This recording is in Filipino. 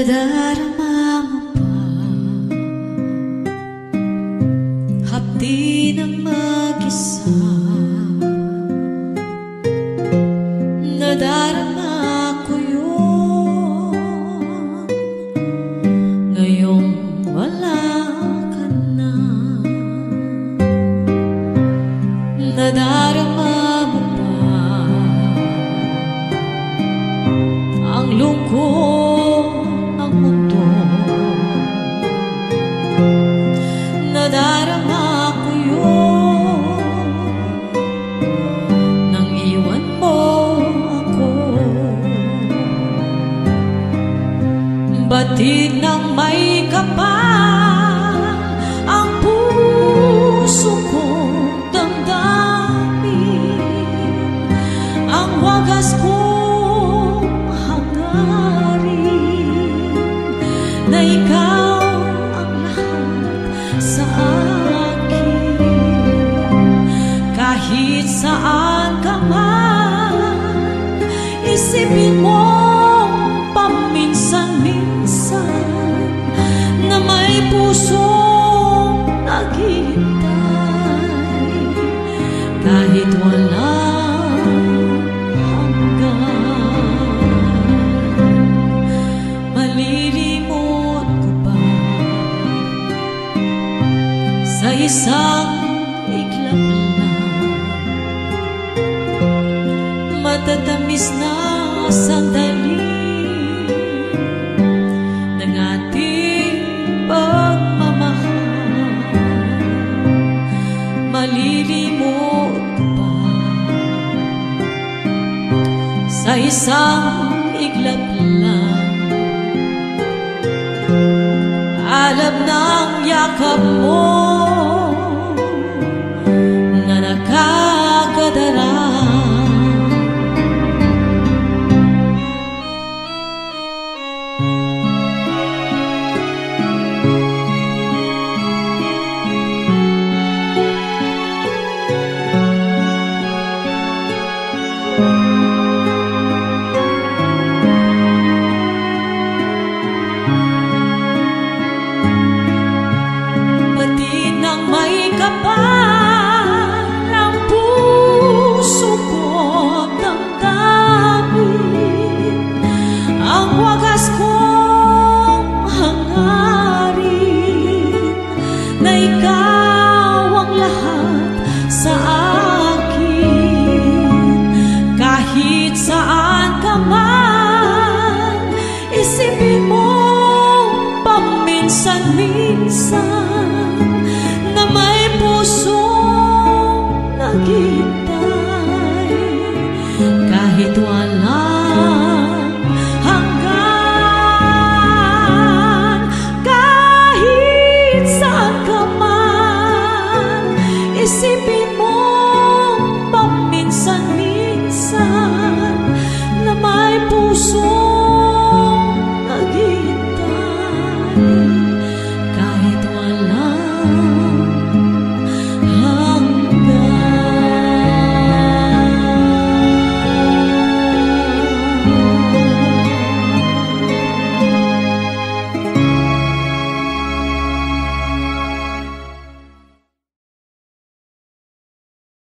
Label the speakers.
Speaker 1: Nadarama mo ba hapdi ng mag-isa? Nadarama ko yun ngayong wala ka na. Nadarama mo ba ang lungkot ng mundo? Nadarama ko yun nang iwan mo ako. Batid ng may kapal ang puso kong damdamin, ang wagas kong hangarin na ikaw ang lahat sa akin. Kahit saan ka man, isipin mo paminsan-minsan na may pusong naghihintay kahit walang hanggan. Malilimot ko ba sa isang iglap lang matatamis na sandali ng ating pagmamahal? Malilimot ko ba sa isang iglap lang alab ng yakap mo na nakakadarang? Batid ng may kapal ang puso ko damdamin, ang wagas kong hangarin na ikaw ang lahat sa akin. Kahit saan ka man, isipin mo paminsan-minsan na may pusong naghihintay kahit walang hanggan. Kahit saan ka man, isipin mo